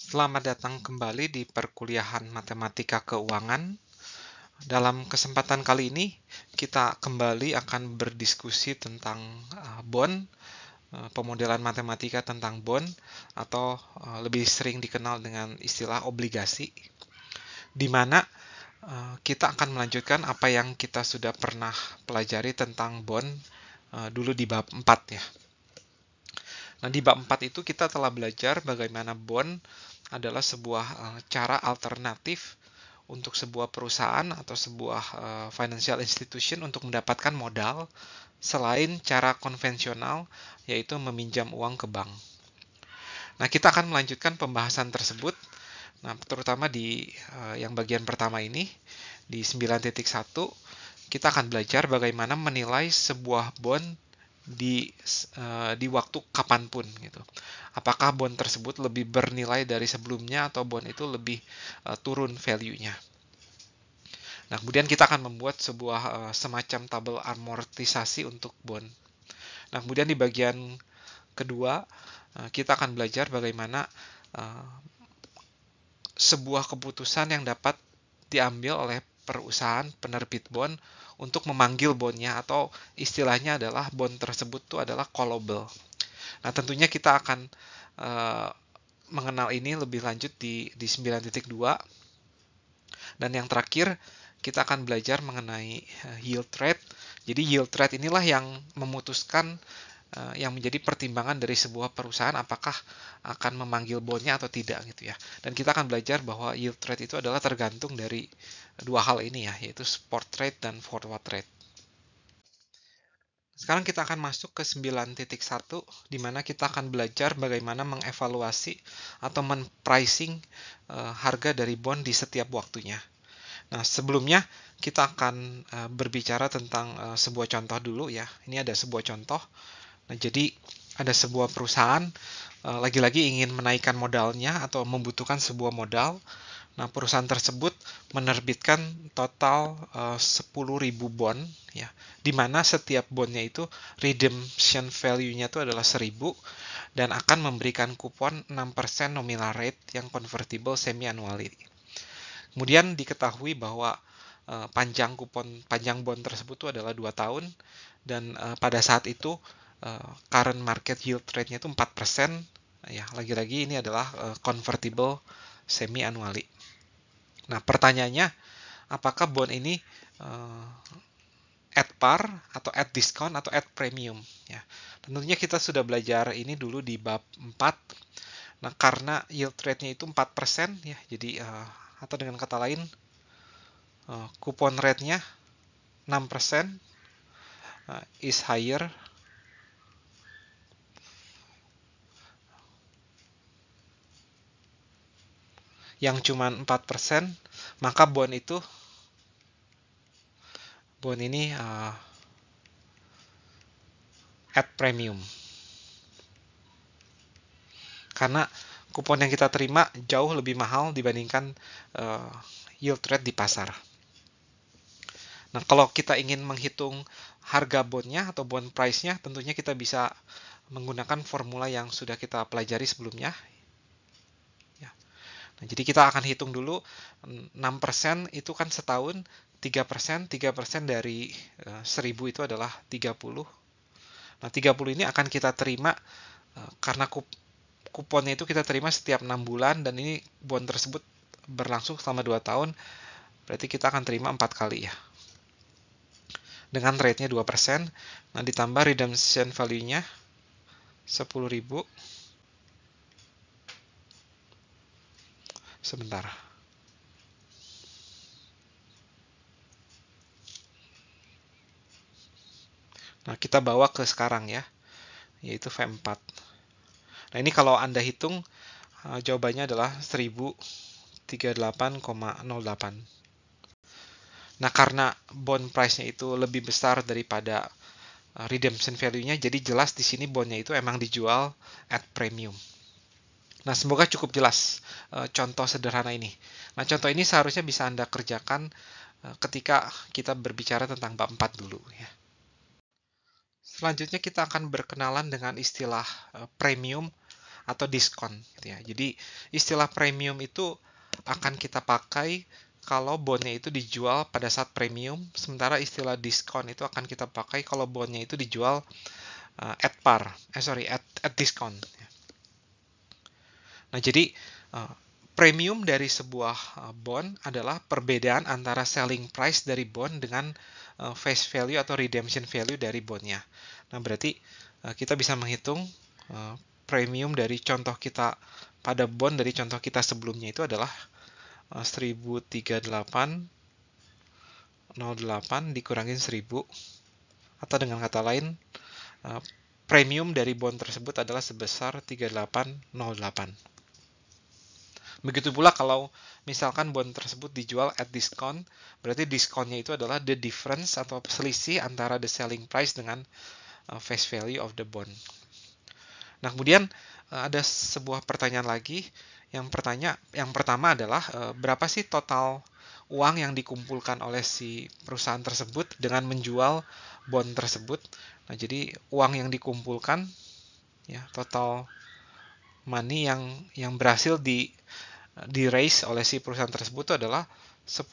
Selamat datang kembali di perkuliahan Matematika Keuangan. Dalam kesempatan kali ini, kita kembali akan berdiskusi tentang bond, pemodelan matematika tentang bond, atau lebih sering dikenal dengan istilah obligasi, di mana kita akan melanjutkan apa yang kita sudah pernah pelajari tentang bond dulu di bab 4 ya. Nah, di bab 4 itu kita telah belajar bagaimana bond adalah sebuah cara alternatif untuk sebuah perusahaan atau sebuah financial institution untuk mendapatkan modal selain cara konvensional, yaitu meminjam uang ke bank. Nah, kita akan melanjutkan pembahasan tersebut, nah, terutama di yang bagian pertama ini, di 9.1, kita akan belajar bagaimana menilai sebuah bond di waktu kapanpun gitu. Apakah bond tersebut lebih bernilai dari sebelumnya atau bond itu lebih turun value-nya. Nah, kemudian kita akan membuat sebuah semacam tabel amortisasi untuk bond. Nah, kemudian di bagian kedua kita akan belajar bagaimana sebuah keputusan yang dapat diambil oleh perusahaan penerbit bond untuk memanggil bondnya, atau istilahnya adalah bond tersebut itu adalah callable. Nah, tentunya kita akan mengenal ini lebih lanjut di 9.2. Dan yang terakhir, kita akan belajar mengenai yield rate. Jadi yield rate inilah yang memutuskan, yang menjadi pertimbangan dari sebuah perusahaan apakah akan memanggil bondnya atau tidak gitu ya. Dan kita akan belajar bahwa yield rate itu adalah tergantung dari dua hal ini ya, yaitu spot rate dan forward rate. Sekarang kita akan masuk ke 9.1, di mana kita akan belajar bagaimana mengevaluasi atau men-pricing harga dari bond di setiap waktunya. Nah, sebelumnya kita akan berbicara tentang sebuah contoh dulu ya. Ini ada sebuah contoh. Nah, jadi ada sebuah perusahaan lagi-lagi ingin menaikkan modalnya atau membutuhkan sebuah modal. Nah, perusahaan tersebut menerbitkan total 10.000 bond ya, di mana setiap bondnya itu redemption value-nya itu adalah 1.000 dan akan memberikan kupon 6% nominal rate yang convertible semi-annually. Kemudian diketahui bahwa panjang bond tersebut itu adalah 2 tahun, dan pada saat itu current market yield rate-nya itu 4%. Ya, lagi-lagi ini adalah convertible semi-annually. Nah, pertanyaannya, apakah bond ini at par atau at discount atau at premium ya. Tentunya kita sudah belajar ini dulu di bab 4. Nah, karena yield rate-nya itu 4% ya, jadi atau dengan kata lain kupon rate-nya 6% is higher yang cuma 4%, maka bond ini at premium. Karena kupon yang kita terima jauh lebih mahal dibandingkan yield rate di pasar. Nah, kalau kita ingin menghitung harga bondnya atau bond price-nya, tentunya kita bisa menggunakan formula yang sudah kita pelajari sebelumnya. Ya. Nah, jadi kita akan hitung dulu 6% itu kan setahun, 3% dari 1.000 itu adalah 30. Nah, 30 ini akan kita terima karena kuponnya itu kita terima setiap 6 bulan, dan ini bond tersebut berlangsung selama 2 tahun, berarti kita akan terima 4 kali ya. Dengan rate-nya 2%, nah ditambah redemption value-nya 10.000. Sebentar. Nah, kita bawa ke sekarang ya, yaitu V4. Nah, ini kalau Anda hitung, jawabannya adalah 1038,08. Nah, karena bond price-nya itu lebih besar daripada redemption value-nya, jadi jelas di sini bondnya itu emang dijual at premium. Nah, semoga cukup jelas contoh sederhana ini. Nah, contoh ini seharusnya bisa Anda kerjakan ketika kita berbicara tentang bab 4 dulu ya. Selanjutnya kita akan berkenalan dengan istilah premium atau diskon gitu ya. Jadi istilah premium itu akan kita pakai kalau bondnya itu dijual pada saat premium, sementara istilah diskon itu akan kita pakai kalau bondnya itu dijual at par, at diskon. Nah, jadi premium dari sebuah bond adalah perbedaan antara selling price dari bond dengan face value atau redemption value dari bondnya. Nah, berarti kita bisa menghitung premium dari contoh kita pada bond dari contoh kita sebelumnya itu adalah 1038,08 dikurangin 1000, atau dengan kata lain premium dari bond tersebut adalah sebesar 3808. Begitu pula kalau misalkan bond tersebut dijual at discount, berarti diskonnya itu adalah the difference atau selisih antara the selling price dengan face value of the bond. Nah, kemudian ada sebuah pertanyaan lagi. Yang pertama adalah berapa sih total uang yang dikumpulkan oleh si perusahaan tersebut dengan menjual bond tersebut. Nah, jadi uang yang dikumpulkan, ya, total money yang berhasil di raise oleh si perusahaan tersebut adalah 10.000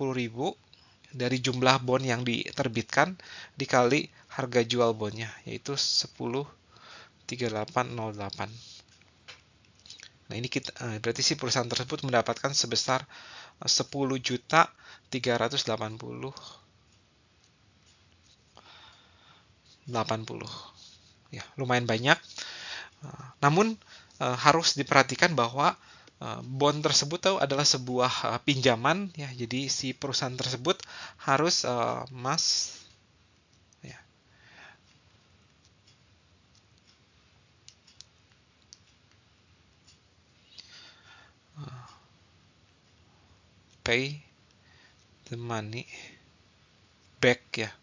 dari jumlah bond yang diterbitkan dikali harga jual bondnya, yaitu 10.3808. Nah, ini berarti si perusahaan tersebut mendapatkan sebesar 10.380.80. Ya, lumayan banyak. Namun harus diperhatikan bahwa bond tersebut adalah sebuah pinjaman, ya. Jadi si perusahaan tersebut harus pay the money back, ya.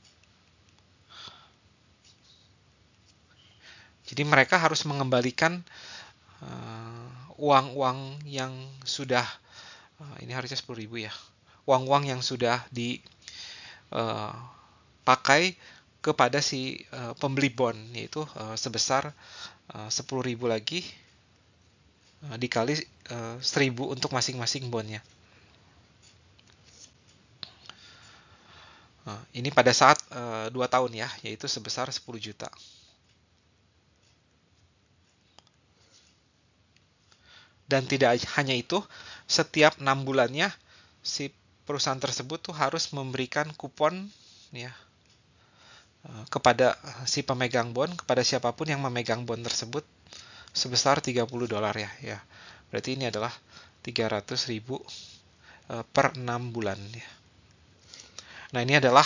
Jadi mereka harus mengembalikan uang-uang yang sudah ini harusnya 10.000, ya. Uang-uang yang sudah dipakai kepada si pembeli bond, yaitu sebesar 10.000 lagi dikali 1.000 untuk masing-masing bondnya. Ini pada saat 2 tahun, ya, yaitu sebesar 10 juta. Dan tidak hanya itu, setiap 6 bulannya si perusahaan tersebut tuh harus memberikan kupon, ya, kepada si pemegang bond, kepada siapapun yang memegang bond tersebut sebesar $30, ya. Berarti ini adalah 300.000 per 6 bulan, ya. Nah, ini adalah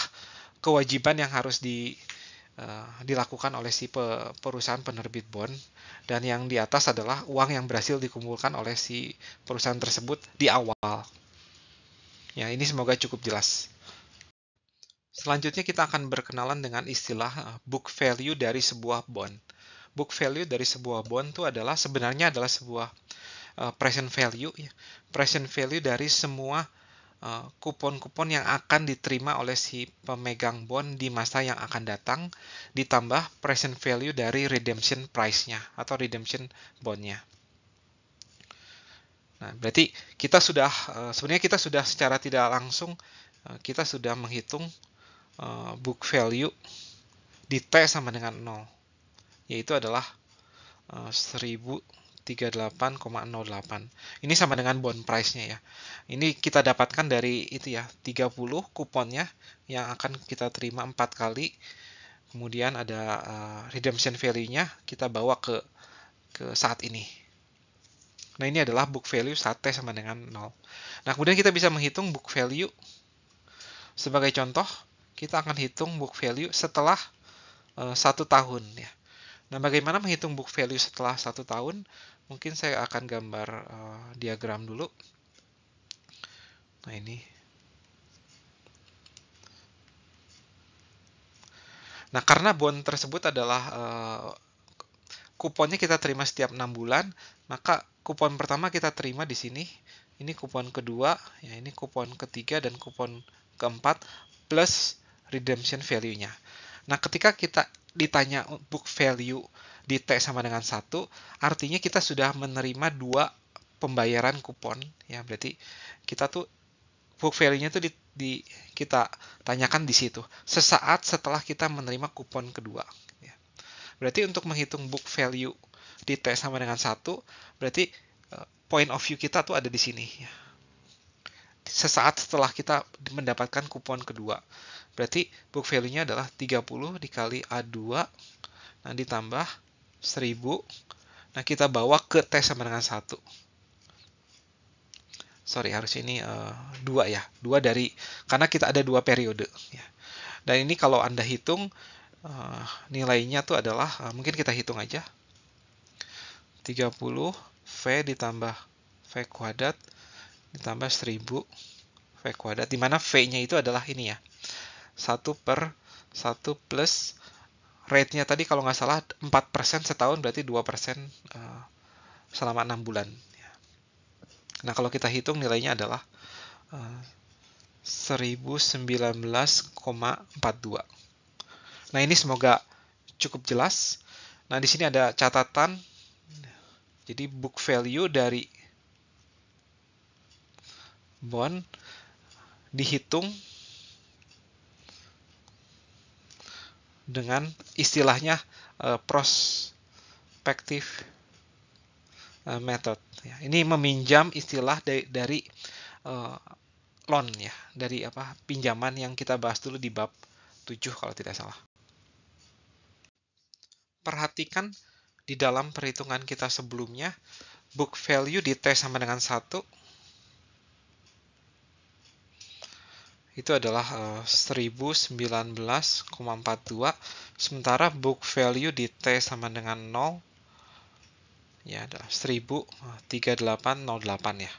kewajiban yang harus dilakukan oleh si perusahaan penerbit bond, dan yang di atas adalah uang yang berhasil dikumpulkan oleh si perusahaan tersebut di awal. Ya, ini semoga cukup jelas. Selanjutnya kita akan berkenalan dengan istilah book value dari sebuah bond. Book value dari sebuah bond itu sebenarnya adalah sebuah present value, ya. Present value dari semua kupon-kupon yang akan diterima oleh si pemegang bond di masa yang akan datang, ditambah present value dari redemption price-nya atau redemption bond-nya. Nah, berarti sebenarnya kita sudah secara tidak langsung kita sudah menghitung book value di T sama dengan 0, yaitu adalah 1038,08. Ini sama dengan bond price-nya, ya. Ini kita dapatkan dari itu, ya, 30 kuponnya yang akan kita terima 4 kali. Kemudian ada redemption value-nya kita bawa ke saat ini. Nah, ini adalah book value saat T sama dengan 0. Nah, kemudian kita bisa menghitung book value. Sebagai contoh, kita akan hitung book value setelah 1 tahun, ya. Nah, bagaimana menghitung book value setelah 1 tahun? Mungkin saya akan gambar diagram dulu. Nah, ini. Nah, karena bond tersebut adalah kuponnya kita terima setiap 6 bulan, maka kupon pertama kita terima di sini. Ini kupon kedua, ya, ini kupon ketiga, dan kupon keempat plus redemption value-nya. Nah, ketika kita ditanya book value di T sama dengan 1, artinya kita sudah menerima 2 pembayaran kupon, ya. Berarti kita tuh book value-nya tuh kita tanyakan di situ, sesaat setelah kita menerima kupon kedua, ya. Berarti untuk menghitung book value di T sama dengan 1, berarti point of view kita tuh ada di sini, ya. Sesaat setelah kita mendapatkan kupon kedua. Berarti book value-nya adalah 30 dikali A2, nah ditambah 1000, nah kita bawa ke T sama dengan 1. Sorry, harus ini 2 ya. 2 dari, karena kita ada 2 periode. Ya. Dan ini kalau Anda hitung, nilainya tuh adalah, mungkin kita hitung aja. 30 V ditambah V kuadrat ditambah 1000 V kuadrat, di mana V-nya itu adalah ini ya, 1/1 plus rate-nya tadi kalau nggak salah 4% setahun, berarti 2% selama 6 bulan. Nah, kalau kita hitung nilainya adalah 1019,42. Nah, ini semoga cukup jelas. Nah, di sini ada catatan. Jadi book value dari bond dihitung dengan istilahnya prospective method. Ini meminjam istilah dari loan ya, dari pinjaman yang kita bahas dulu di bab 7 kalau tidak salah. Perhatikan di dalam perhitungan kita sebelumnya, book value di T sama dengan 1 itu adalah 1019,42, sementara book value di T sama dengan 0 ya adalah 1038,08 ya.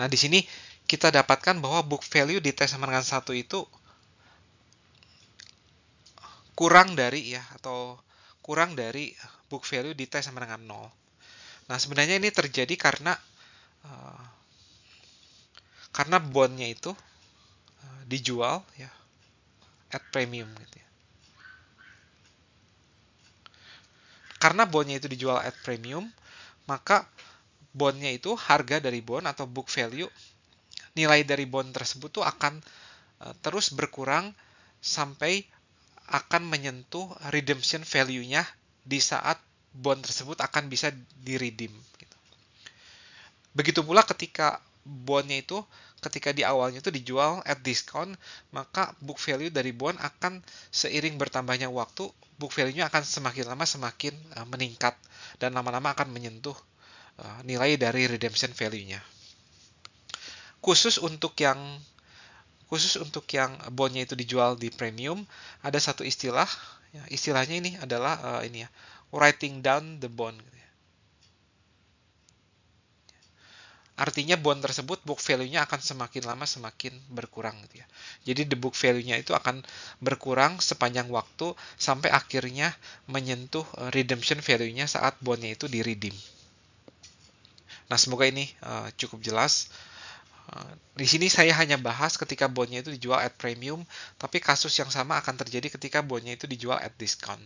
Nah, di sini kita dapatkan bahwa book value di T sama dengan 1 itu kurang dari book value di T sama dengan 0. Nah, sebenarnya ini terjadi karena bondnya itu dijual ya at premium gitu ya. Karena bondnya itu dijual at premium, maka bondnya itu, harga dari bond atau book value, nilai dari bond tersebut tuh akan terus berkurang sampai akan menyentuh redemption value-nya di saat bond tersebut akan bisa di-redeem. Gitu. Begitu pula ketika bondnya itu, ketika di awalnya itu dijual at discount, maka book value dari bond akan seiring bertambahnya waktu, book value-nya akan semakin lama semakin meningkat dan lama-lama akan menyentuh nilai dari redemption value-nya. Khusus untuk yang bondnya itu dijual di premium, ada satu istilah, ya, istilahnya ini adalah writing down the bond. Artinya bond tersebut book value-nya akan semakin lama semakin berkurang gitu ya. Jadi the book value-nya itu akan berkurang sepanjang waktu sampai akhirnya menyentuh redemption value-nya saat bondnya itu di-redeem. Nah, semoga ini cukup jelas. Di sini saya hanya bahas ketika bondnya itu dijual at premium, tapi kasus yang sama akan terjadi ketika bondnya itu dijual at discount.